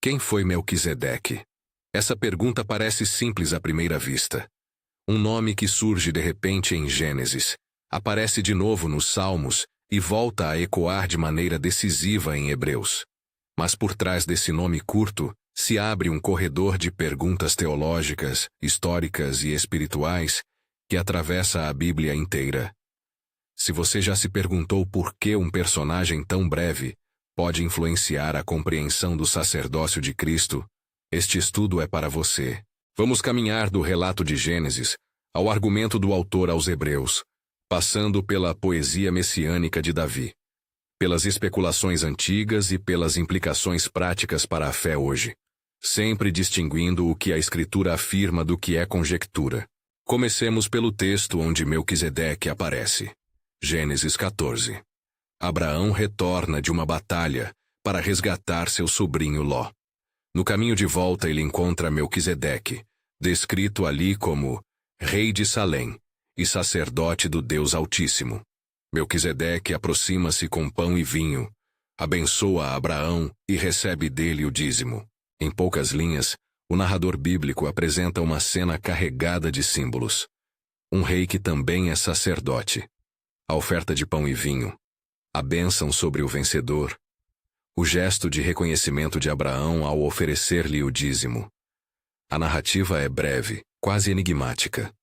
Quem foi Melquisedeque? Essa pergunta parece simples à primeira vista. Um nome que surge de repente em Gênesis, aparece de novo nos Salmos e volta a ecoar de maneira decisiva em Hebreus. Mas por trás desse nome curto, se abre um corredor de perguntas teológicas, históricas e espirituais que atravessa a Bíblia inteira. Se você já se perguntou por que um personagem tão breve pode influenciar a compreensão do sacerdócio de Cristo, este estudo é para você. Vamos caminhar do relato de Gênesis ao argumento do autor aos Hebreus, passando pela poesia messiânica de Davi, pelas especulações antigas e pelas implicações práticas para a fé hoje, sempre distinguindo o que a Escritura afirma do que é conjectura. Comecemos pelo texto onde Melquisedeque aparece. Gênesis 14. Abraão retorna de uma batalha para resgatar seu sobrinho Ló. No caminho de volta ele encontra Melquisedeque, descrito ali como rei de Salém e sacerdote do Deus Altíssimo. Melquisedeque aproxima-se com pão e vinho, abençoa Abraão e recebe dele o dízimo. Em poucas linhas, o narrador bíblico apresenta uma cena carregada de símbolos. Um rei que também é sacerdote. A oferta de pão e vinho. A bênção sobre o vencedor. O gesto de reconhecimento de Abraão ao oferecer-lhe o dízimo. A narrativa é breve, quase enigmática.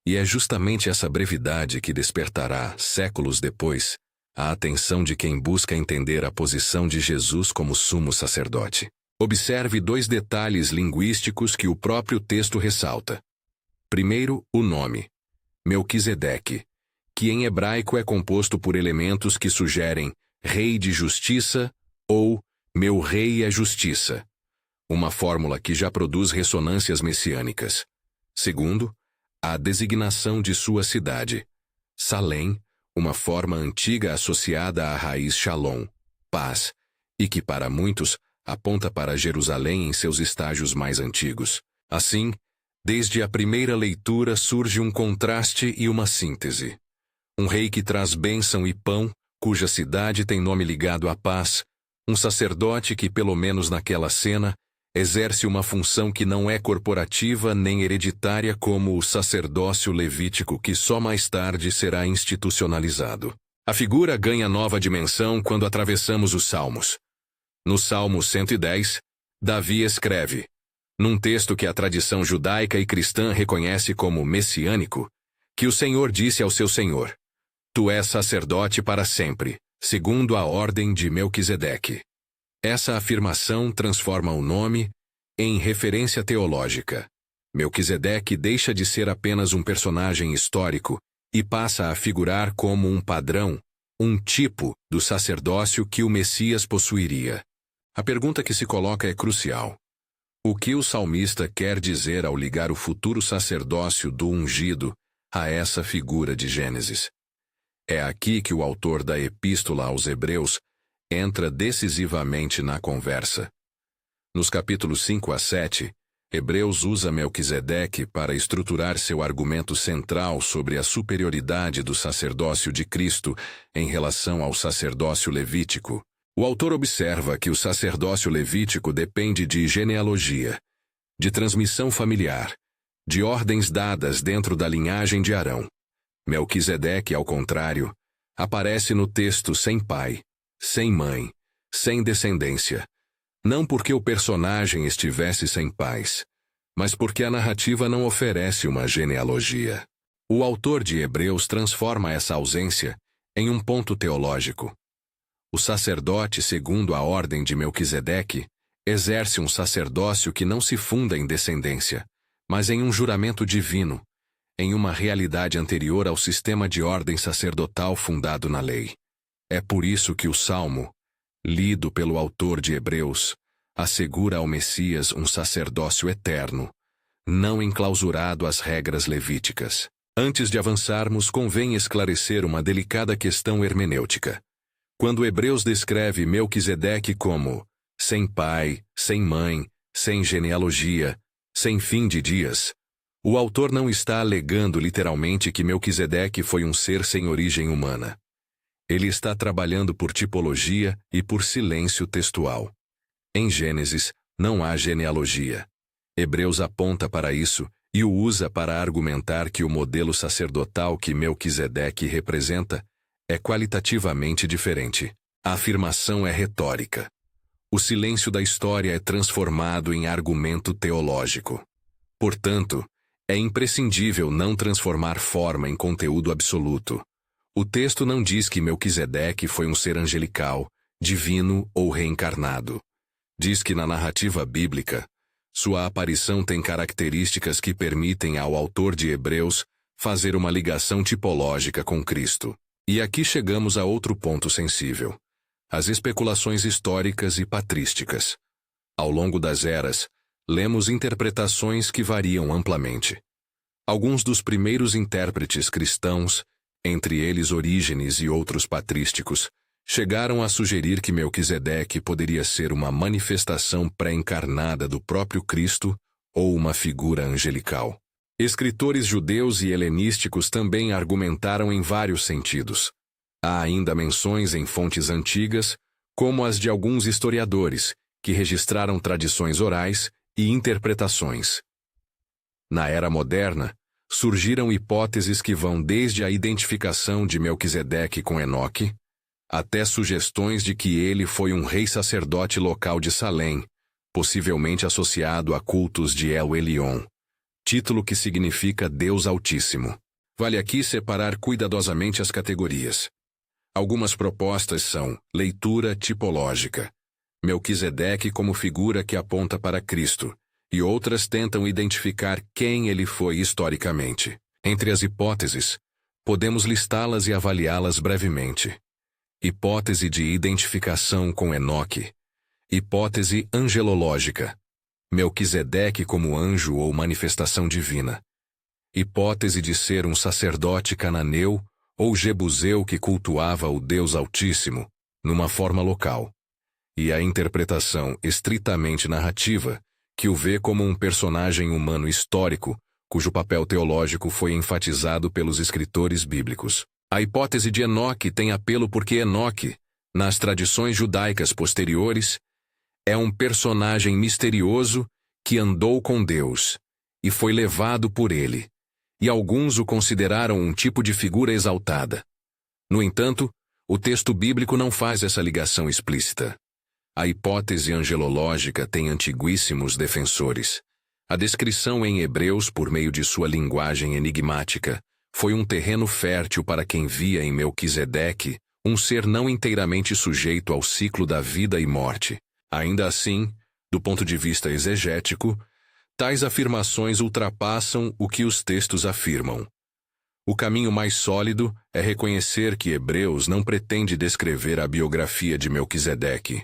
E é justamente essa brevidade que despertará, séculos depois, a atenção de quem busca entender a posição de Jesus como sumo sacerdote. Observe dois detalhes linguísticos que o próprio texto ressalta. Primeiro, o nome, Melquisedeque, que em hebraico é composto por elementos que sugerem rei de justiça ou meu rei é justiça, uma fórmula que já produz ressonâncias messiânicas. Segundo, a designação de sua cidade, Salém, uma forma antiga associada à raiz Shalom, paz, e que para muitos aponta para Jerusalém em seus estágios mais antigos. Assim, desde a primeira leitura surge um contraste e uma síntese. Um rei que traz bênção e pão, cuja cidade tem nome ligado à paz, um sacerdote que, pelo menos naquela cena, exerce uma função que não é corporativa nem hereditária como o sacerdócio levítico que só mais tarde será institucionalizado. A figura ganha nova dimensão quando atravessamos os Salmos. No Salmo 110, Davi escreve, num texto que a tradição judaica e cristã reconhece como messiânico, que o Senhor disse ao seu Senhor: Tu és sacerdote para sempre, segundo a ordem de Melquisedeque. Essa afirmação transforma o nome em referência teológica. Melquisedeque deixa de ser apenas um personagem histórico e passa a figurar como um padrão, um tipo do sacerdócio que o Messias possuiria. A pergunta que se coloca é crucial. O que o salmista quer dizer ao ligar o futuro sacerdócio do ungido a essa figura de Gênesis? É aqui que o autor da Epístola aos Hebreus entra decisivamente na conversa. Nos capítulos 5 a 7, Hebreus usa Melquisedeque para estruturar seu argumento central sobre a superioridade do sacerdócio de Cristo em relação ao sacerdócio levítico. O autor observa que o sacerdócio levítico depende de genealogia, de transmissão familiar, de ordens dadas dentro da linhagem de Arão. Melquisedeque, ao contrário, aparece no texto sem pai, sem mãe, sem descendência. Não porque o personagem estivesse sem pais, mas porque a narrativa não oferece uma genealogia. O autor de Hebreus transforma essa ausência em um ponto teológico. O sacerdote, segundo a ordem de Melquisedeque, exerce um sacerdócio que não se funda em descendência, mas em um juramento divino, em uma realidade anterior ao sistema de ordem sacerdotal fundado na lei. É por isso que o Salmo, lido pelo autor de Hebreus, assegura ao Messias um sacerdócio eterno, não enclausurado às regras levíticas. Antes de avançarmos, convém esclarecer uma delicada questão hermenêutica. Quando Hebreus descreve Melquisedeque como sem pai, sem mãe, sem genealogia, sem fim de dias, o autor não está alegando literalmente que Melquisedeque foi um ser sem origem humana. Ele está trabalhando por tipologia e por silêncio textual. Em Gênesis, não há genealogia. Hebreus aponta para isso e o usa para argumentar que o modelo sacerdotal que Melquisedeque representa é qualitativamente diferente. A afirmação é retórica. O silêncio da história é transformado em argumento teológico. Portanto, é imprescindível não transformar forma em conteúdo absoluto. O texto não diz que Melquisedeque foi um ser angelical, divino ou reencarnado. Diz que na narrativa bíblica, sua aparição tem características que permitem ao autor de Hebreus fazer uma ligação tipológica com Cristo. E aqui chegamos a outro ponto sensível: as especulações históricas e patrísticas. Ao longo das eras, lemos interpretações que variam amplamente. Alguns dos primeiros intérpretes cristãos, entre eles Orígenes e outros patrísticos, chegaram a sugerir que Melquisedeque poderia ser uma manifestação pré-encarnada do próprio Cristo ou uma figura angelical. Escritores judeus e helenísticos também argumentaram em vários sentidos. Há ainda menções em fontes antigas, como as de alguns historiadores, que registraram tradições orais e interpretações. Na era moderna, surgiram hipóteses que vão desde a identificação de Melquisedeque com Enoque, até sugestões de que ele foi um rei sacerdote local de Salém, possivelmente associado a cultos de El Elyon, título que significa Deus Altíssimo. Vale aqui separar cuidadosamente as categorias. Algumas propostas são leitura tipológica, Melquisedeque como figura que aponta para Cristo, e outras tentam identificar quem ele foi historicamente. Entre as hipóteses, podemos listá-las e avaliá-las brevemente. Hipótese de identificação com Enoque. Hipótese angelológica. Melquisedeque como anjo ou manifestação divina. Hipótese de ser um sacerdote cananeu ou jebuseu que cultuava o Deus Altíssimo, numa forma local. E a interpretação estritamente narrativa, que o vê como um personagem humano histórico, cujo papel teológico foi enfatizado pelos escritores bíblicos. A hipótese de Enoque tem apelo porque Enoque, nas tradições judaicas posteriores, é um personagem misterioso que andou com Deus e foi levado por ele, e alguns o consideraram um tipo de figura exaltada. No entanto, o texto bíblico não faz essa ligação explícita. A hipótese angelológica tem antiguíssimos defensores. A descrição em Hebreus por meio de sua linguagem enigmática foi um terreno fértil para quem via em Melquisedeque um ser não inteiramente sujeito ao ciclo da vida e morte. Ainda assim, do ponto de vista exegético, tais afirmações ultrapassam o que os textos afirmam. O caminho mais sólido é reconhecer que Hebreus não pretende descrever a biografia de Melquisedeque,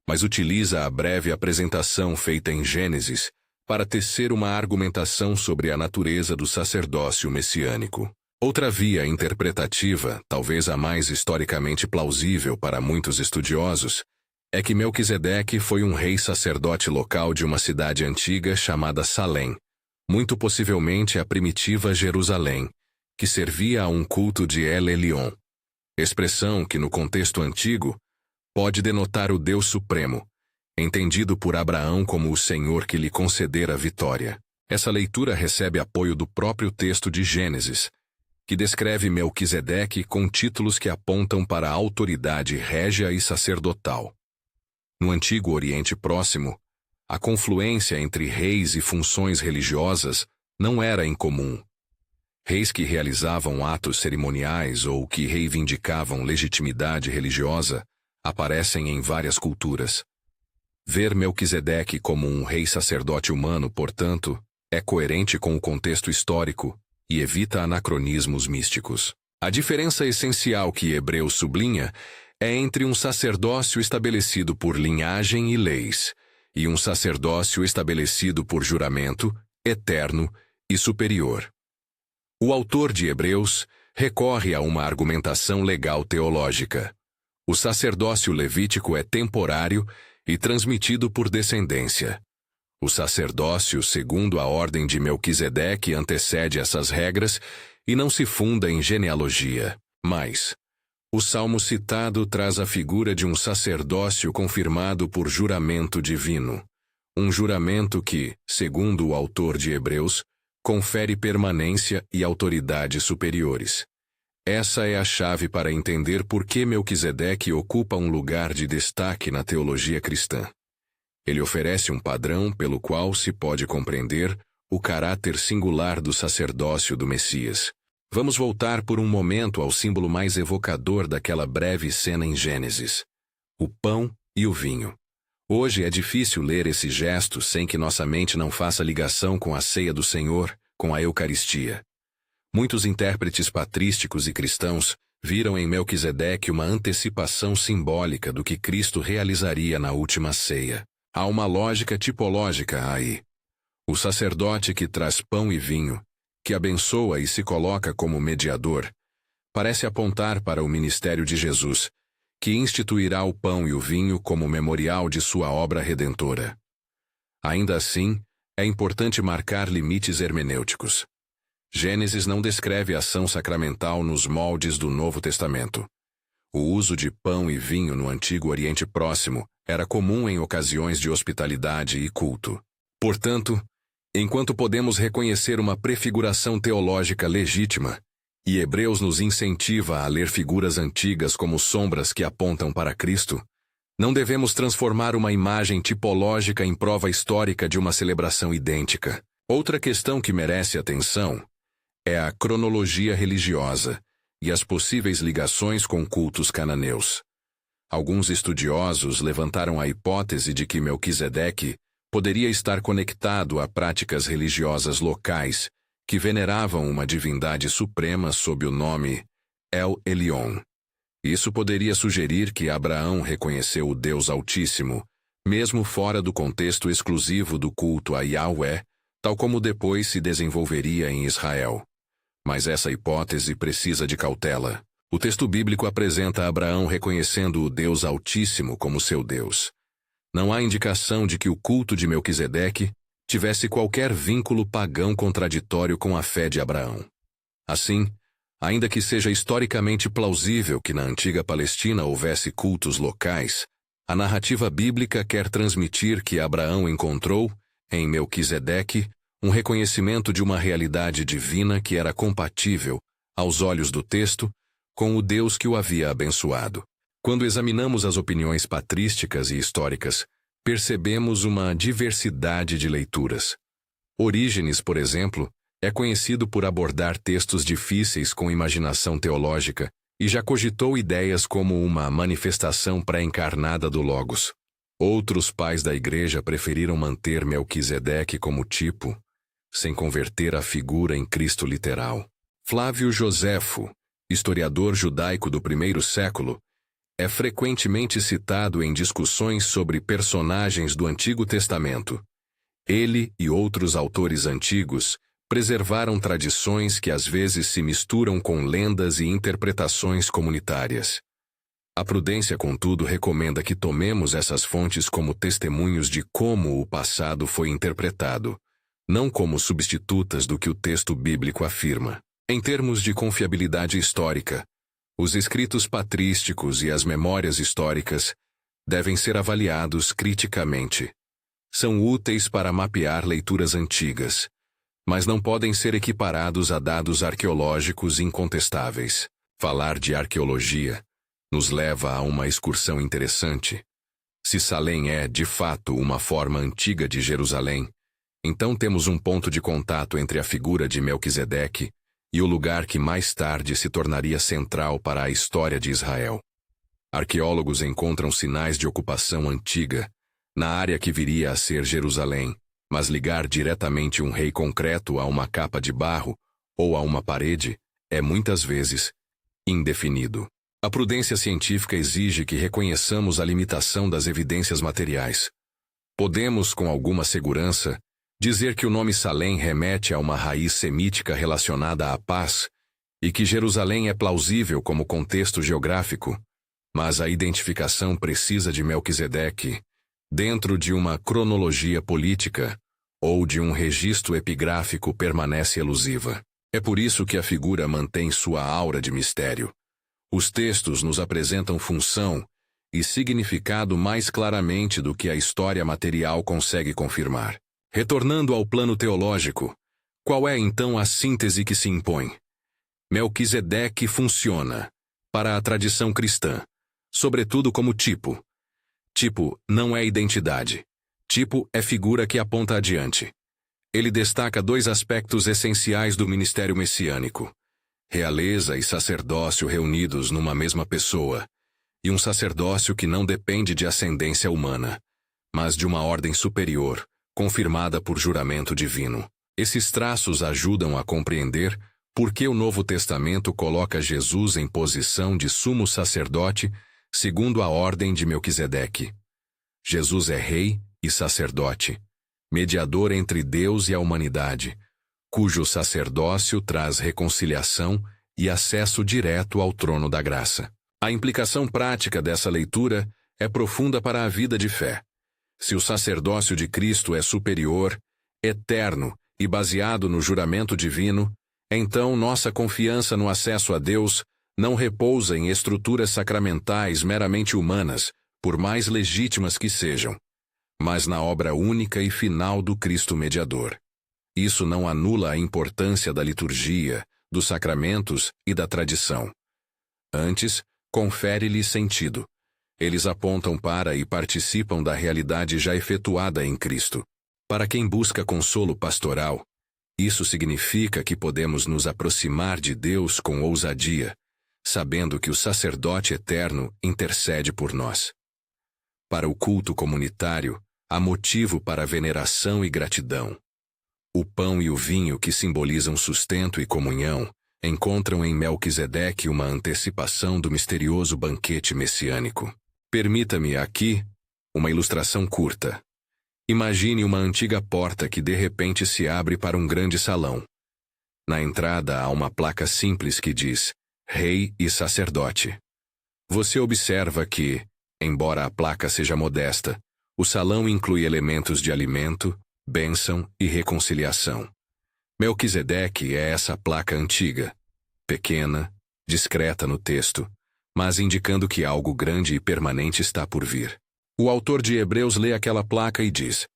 mas utiliza a breve apresentação feita em Gênesis para tecer uma argumentação sobre a natureza do sacerdócio messiânico. Outra via interpretativa, talvez a mais historicamente plausível para muitos estudiosos, é que Melquisedeque foi um rei sacerdote local de uma cidade antiga chamada Salém, muito possivelmente a primitiva Jerusalém, que servia a um culto de El Elyon, expressão que no contexto antigo pode denotar o Deus Supremo, entendido por Abraão como o Senhor que lhe concedera a vitória. Essa leitura recebe apoio do próprio texto de Gênesis, que descreve Melquisedeque com títulos que apontam para a autoridade régia e sacerdotal. No Antigo Oriente Próximo, a confluência entre reis e funções religiosas não era incomum. Reis que realizavam atos cerimoniais ou que reivindicavam legitimidade religiosa aparecem em várias culturas. Ver Melquisedeque como um rei sacerdote humano, portanto, é coerente com o contexto histórico e evita anacronismos místicos. A diferença essencial que Hebreus sublinha é entre um sacerdócio estabelecido por linhagem e leis e um sacerdócio estabelecido por juramento, eterno e superior. O autor de Hebreus recorre a uma argumentação legal teológica. O sacerdócio levítico é temporário e transmitido por descendência. O sacerdócio, segundo a ordem de Melquisedeque, antecede essas regras e não se funda em genealogia. Mas o salmo citado traz a figura de um sacerdócio confirmado por juramento divino, Um juramento que, segundo o autor de Hebreus, confere permanência e autoridade superiores. Essa é a chave para entender por que Melquisedeque ocupa um lugar de destaque na teologia cristã. Ele oferece um padrão pelo qual se pode compreender o caráter singular do sacerdócio do Messias. Vamos voltar por um momento ao símbolo mais evocador daquela breve cena em Gênesis: o pão e o vinho. Hoje é difícil ler esse gesto sem que nossa mente não faça ligação com a ceia do Senhor, com a Eucaristia. Muitos intérpretes patrísticos e cristãos viram em Melquisedeque uma antecipação simbólica do que Cristo realizaria na última ceia. Há uma lógica tipológica aí. O sacerdote que traz pão e vinho, que abençoa e se coloca como mediador, parece apontar para o ministério de Jesus, que instituirá o pão e o vinho como memorial de sua obra redentora. Ainda assim, é importante marcar limites hermenêuticos. Gênesis não descreve a ação sacramental nos moldes do Novo Testamento. O uso de pão e vinho no Antigo Oriente Próximo era comum em ocasiões de hospitalidade e culto. Portanto, enquanto podemos reconhecer uma prefiguração teológica legítima, e Hebreus nos incentiva a ler figuras antigas como sombras que apontam para Cristo, não devemos transformar uma imagem tipológica em prova histórica de uma celebração idêntica. Outra questão que merece atenção é a cronologia religiosa e as possíveis ligações com cultos cananeus. Alguns estudiosos levantaram a hipótese de que Melquisedeque poderia estar conectado a práticas religiosas locais que veneravam uma divindade suprema sob o nome El Elyon. Isso poderia sugerir que Abraão reconheceu o Deus Altíssimo, mesmo fora do contexto exclusivo do culto a Yahweh, tal como depois se desenvolveria em Israel. Mas essa hipótese precisa de cautela. O texto bíblico apresenta Abraão reconhecendo o Deus Altíssimo como seu Deus. Não há indicação de que o culto de Melquisedeque tivesse qualquer vínculo pagão contraditório com a fé de Abraão. Assim, ainda que seja historicamente plausível que na antiga Palestina houvesse cultos locais, a narrativa bíblica quer transmitir que Abraão encontrou, em Melquisedeque, um reconhecimento de uma realidade divina que era compatível, aos olhos do texto, com o Deus que o havia abençoado. Quando examinamos as opiniões patrísticas e históricas, percebemos uma diversidade de leituras. Orígenes, por exemplo, é conhecido por abordar textos difíceis com imaginação teológica e já cogitou ideias como uma manifestação pré-encarnada do Logos. Outros pais da Igreja preferiram manter Melquisedeque como tipo, sem converter a figura em Cristo literal. Flávio Joséfo, historiador judaico do primeiro século, é frequentemente citado em discussões sobre personagens do Antigo Testamento. Ele e outros autores antigos preservaram tradições que às vezes se misturam com lendas e interpretações comunitárias. A prudência, contudo, recomenda que tomemos essas fontes como testemunhos de como o passado foi interpretado, não como substitutas do que o texto bíblico afirma. Em termos de confiabilidade histórica, os escritos patrísticos e as memórias históricas devem ser avaliados criticamente. São úteis para mapear leituras antigas, mas não podem ser equiparados a dados arqueológicos incontestáveis. Falar de arqueologia nos leva a uma excursão interessante. Se Salém é, de fato, uma forma antiga de Jerusalém, então temos um ponto de contato entre a figura de Melquisedeque e o lugar que mais tarde se tornaria central para a história de Israel. Arqueólogos encontram sinais de ocupação antiga na área que viria a ser Jerusalém, mas ligar diretamente um rei concreto a uma capa de barro ou a uma parede é muitas vezes indefinido. A prudência científica exige que reconheçamos a limitação das evidências materiais. Podemos, com alguma segurança, dizer que o nome Salém remete a uma raiz semítica relacionada à paz e que Jerusalém é plausível como contexto geográfico, mas a identificação precisa de Melquisedeque dentro de uma cronologia política ou de um registro epigráfico permanece elusiva. É por isso que a figura mantém sua aura de mistério. Os textos nos apresentam função e significado mais claramente do que a história material consegue confirmar. Retornando ao plano teológico, qual é então a síntese que se impõe? Melquisedeque funciona, para a tradição cristã, sobretudo como tipo. Tipo não é identidade. Tipo é figura que aponta adiante. Ele destaca dois aspectos essenciais do ministério messiânico: realeza e sacerdócio reunidos numa mesma pessoa, e um sacerdócio que não depende de ascendência humana, mas de uma ordem superior, confirmada por juramento divino. Esses traços ajudam a compreender por que o Novo Testamento coloca Jesus em posição de sumo sacerdote segundo a ordem de Melquisedeque. Jesus é rei e sacerdote, mediador entre Deus e a humanidade, cujo sacerdócio traz reconciliação e acesso direto ao trono da graça. A implicação prática dessa leitura é profunda para a vida de fé. Se o sacerdócio de Cristo é superior, eterno e baseado no juramento divino, então nossa confiança no acesso a Deus não repousa em estruturas sacramentais meramente humanas, por mais legítimas que sejam, mas na obra única e final do Cristo mediador. Isso não anula a importância da liturgia, dos sacramentos e da tradição. Antes, confere-lhe sentido. Eles apontam para e participam da realidade já efetuada em Cristo. Para quem busca consolo pastoral, isso significa que podemos nos aproximar de Deus com ousadia, sabendo que o sacerdote eterno intercede por nós. Para o culto comunitário, há motivo para veneração e gratidão. O pão e o vinho que simbolizam sustento e comunhão encontram em Melquisedeque uma antecipação do misterioso banquete messiânico. Permita-me aqui uma ilustração curta. Imagine uma antiga porta que de repente se abre para um grande salão. Na entrada há uma placa simples que diz Rei e Sacerdote. Você observa que, embora a placa seja modesta, o salão inclui elementos de alimento, bênção e reconciliação. Melquisedeque é essa placa antiga, pequena, discreta no texto, mas indicando que algo grande e permanente está por vir. O autor de Hebreus lê aquela placa e diz: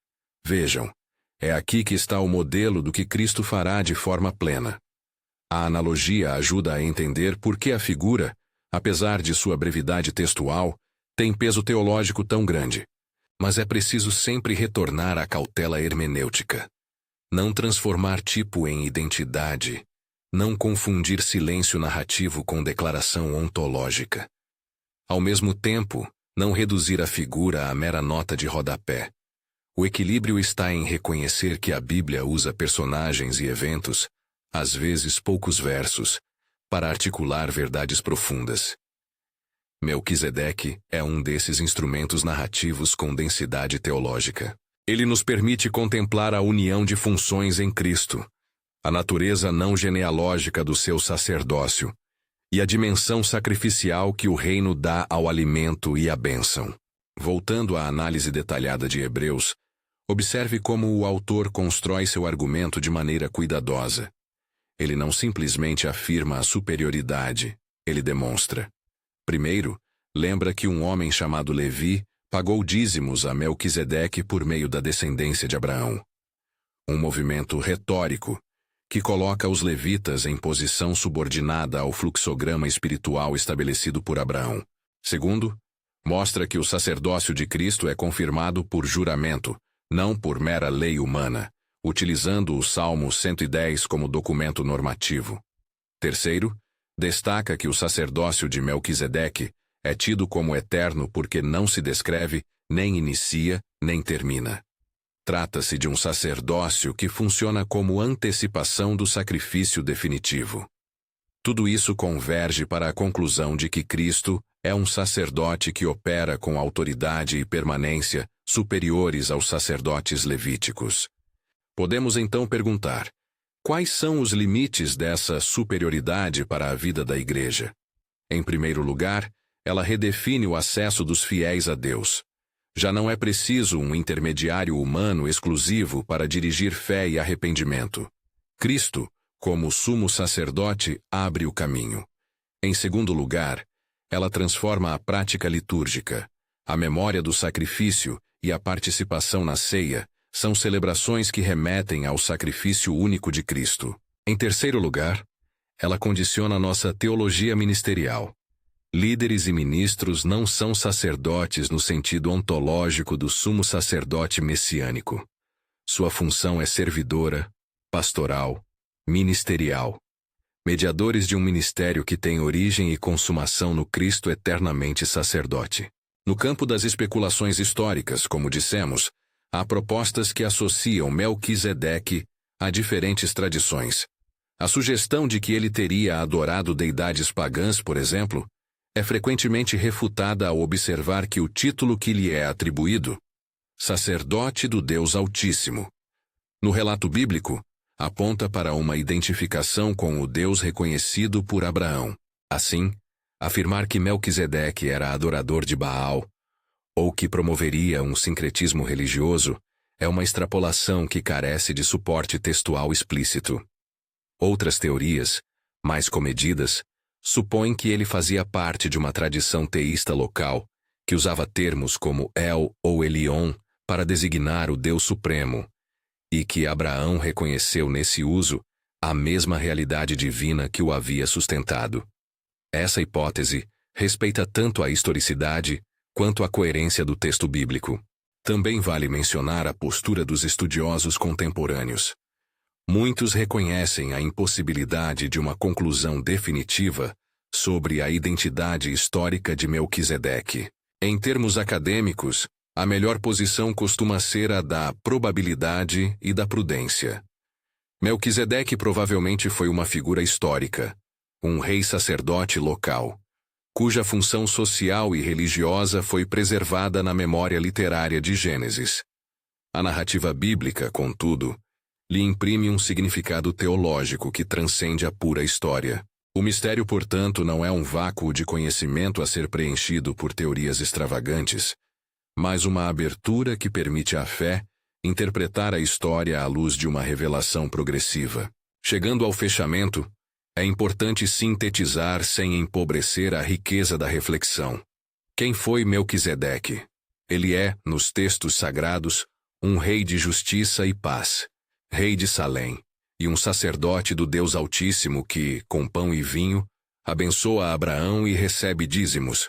Vejam, é aqui que está o modelo do que Cristo fará de forma plena. A analogia ajuda a entender por que a figura, apesar de sua brevidade textual, tem peso teológico tão grande. Mas é preciso sempre retornar à cautela hermenêutica. Não transformar tipo em identidade. Não confundir silêncio narrativo com declaração ontológica. Ao mesmo tempo, não reduzir a figura à mera nota de rodapé. O equilíbrio está em reconhecer que a Bíblia usa personagens e eventos, às vezes poucos versos, para articular verdades profundas. Melquisedeque é um desses instrumentos narrativos com densidade teológica. Ele nos permite contemplar a união de funções em Cristo, a natureza não genealógica do seu sacerdócio e a dimensão sacrificial que o reino dá ao alimento e à bênção. Voltando à análise detalhada de Hebreus, observe como o autor constrói seu argumento de maneira cuidadosa. Ele não simplesmente afirma a superioridade, ele demonstra. Primeiro, lembra que um homem chamado Levi pagou dízimos a Melquisedeque por meio da descendência de Abraão. Um movimento retórico que coloca os levitas em posição subordinada ao fluxograma espiritual estabelecido por Abraão. Segundo, mostra que o sacerdócio de Cristo é confirmado por juramento, não por mera lei humana, utilizando o Salmo 110 como documento normativo. Terceiro, destaca que o sacerdócio de Melquisedeque é tido como eterno porque não se descreve, nem inicia, nem termina. Trata-se de um sacerdócio que funciona como antecipação do sacrifício definitivo. Tudo isso converge para a conclusão de que Cristo é um sacerdote que opera com autoridade e permanência superiores aos sacerdotes levíticos. Podemos então perguntar: quais são os limites dessa superioridade para a vida da Igreja? Em primeiro lugar, ela redefine o acesso dos fiéis a Deus. Já não é preciso um intermediário humano exclusivo para dirigir fé e arrependimento. Cristo, como sumo sacerdote, abre o caminho. Em segundo lugar, ela transforma a prática litúrgica. A memória do sacrifício e a participação na ceia são celebrações que remetem ao sacrifício único de Cristo. Em terceiro lugar, ela condiciona nossa teologia ministerial. Líderes e ministros não são sacerdotes no sentido ontológico do sumo sacerdote messiânico. Sua função é servidora, pastoral, ministerial. Mediadores de um ministério que tem origem e consumação no Cristo eternamente sacerdote. No campo das especulações históricas, como dissemos, há propostas que associam Melquisedeque a diferentes tradições. A sugestão de que ele teria adorado deidades pagãs, por exemplo, é frequentemente refutada ao observar que o título que lhe é atribuído, sacerdote do Deus Altíssimo, no relato bíblico, aponta para uma identificação com o Deus reconhecido por Abraão. Assim, afirmar que Melquisedeque era adorador de Baal, ou que promoveria um sincretismo religioso, é uma extrapolação que carece de suporte textual explícito. Outras teorias, mais comedidas, supõem que ele fazia parte de uma tradição teísta local, que usava termos como El ou Elion para designar o Deus Supremo, e que Abraão reconheceu nesse uso a mesma realidade divina que o havia sustentado. Essa hipótese respeita tanto a historicidade quanto a coerência do texto bíblico. Também vale mencionar a postura dos estudiosos contemporâneos. Muitos reconhecem a impossibilidade de uma conclusão definitiva sobre a identidade histórica de Melquisedeque. Em termos acadêmicos, a melhor posição costuma ser a da probabilidade e da prudência. Melquisedeque provavelmente foi uma figura histórica, um rei sacerdote local, cuja função social e religiosa foi preservada na memória literária de Gênesis. A narrativa bíblica, contudo, lhe imprime um significado teológico que transcende a pura história. O mistério, portanto, não é um vácuo de conhecimento a ser preenchido por teorias extravagantes, mas uma abertura que permite à fé interpretar a história à luz de uma revelação progressiva. Chegando ao fechamento, é importante sintetizar sem empobrecer a riqueza da reflexão. Quem foi Melquisedeque? Ele é, nos textos sagrados, um rei de justiça e paz, rei de Salém, e um sacerdote do Deus Altíssimo que, com pão e vinho, abençoa Abraão e recebe dízimos.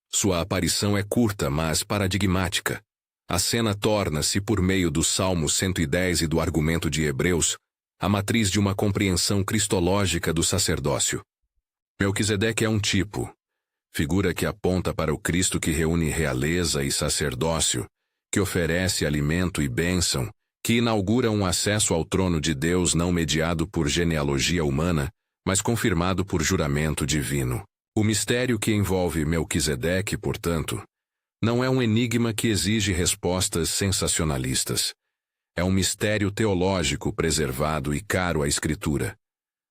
Sua aparição é curta, mas paradigmática. A cena torna-se, por meio do Salmo 110 e do argumento de Hebreus, a matriz de uma compreensão cristológica do sacerdócio. Melquisedeque é um tipo, figura que aponta para o Cristo que reúne realeza e sacerdócio, que oferece alimento e bênção, que inaugura um acesso ao trono de Deus não mediado por genealogia humana, mas confirmado por juramento divino. O mistério que envolve Melquisedeque, portanto, não é um enigma que exige respostas sensacionalistas. É um mistério teológico preservado e caro à Escritura.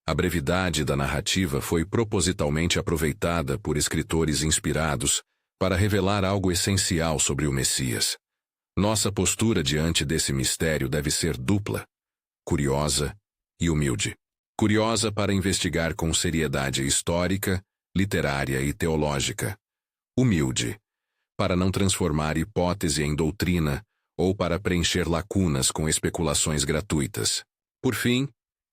A brevidade da narrativa foi propositalmente aproveitada por escritores inspirados para revelar algo essencial sobre o Messias. Nossa postura diante desse mistério deve ser dupla, curiosa e humilde. Curiosa para investigar com seriedade histórica, literária e teológica. Humilde, para não transformar hipótese em doutrina ou para preencher lacunas com especulações gratuitas. Por fim,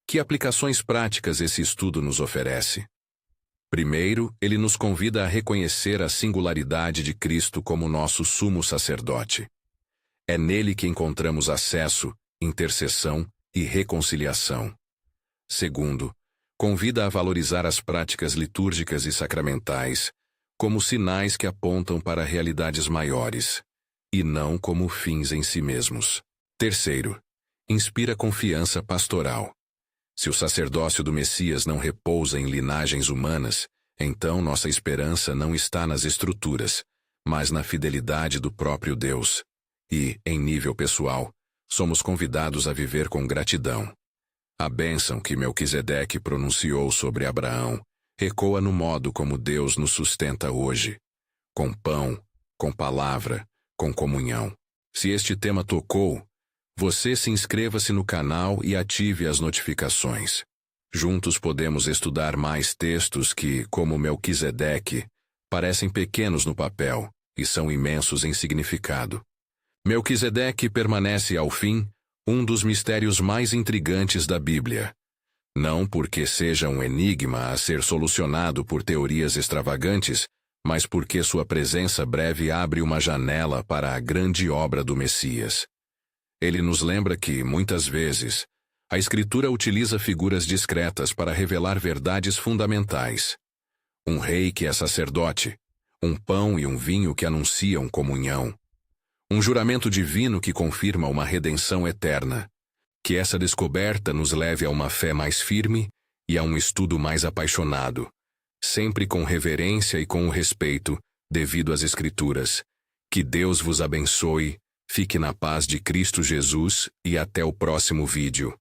que aplicações práticas esse estudo nos oferece? Primeiro, ele nos convida a reconhecer a singularidade de Cristo como nosso sumo sacerdote. É nele que encontramos acesso, intercessão e reconciliação. Segundo, convida a valorizar as práticas litúrgicas e sacramentais como sinais que apontam para realidades maiores, e não como fins em si mesmos. Terceiro, inspira confiança pastoral. Se o sacerdócio do Messias não repousa em linagens humanas, então nossa esperança não está nas estruturas, mas na fidelidade do próprio Deus. E, em nível pessoal, somos convidados a viver com gratidão. A bênção que Melquisedeque pronunciou sobre Abraão ecoa no modo como Deus nos sustenta hoje, com pão, com palavra, com comunhão. Se este tema tocou, você se inscreva-se no canal e ative as notificações. Juntos podemos estudar mais textos que, como Melquisedeque, parecem pequenos no papel, e são imensos em significado. Melquisedeque permanece, ao fim, um dos mistérios mais intrigantes da Bíblia. Não porque seja um enigma a ser solucionado por teorias extravagantes, mas porque sua presença breve abre uma janela para a grande obra do Messias. Ele nos lembra que, muitas vezes, a Escritura utiliza figuras discretas para revelar verdades fundamentais. Um rei que é sacerdote, um pão e um vinho que anunciam comunhão. Um juramento divino que confirma uma redenção eterna. Que essa descoberta nos leve a uma fé mais firme e a um estudo mais apaixonado, sempre com reverência e com o respeito devido às Escrituras. Que Deus vos abençoe, fique na paz de Cristo Jesus e até o próximo vídeo.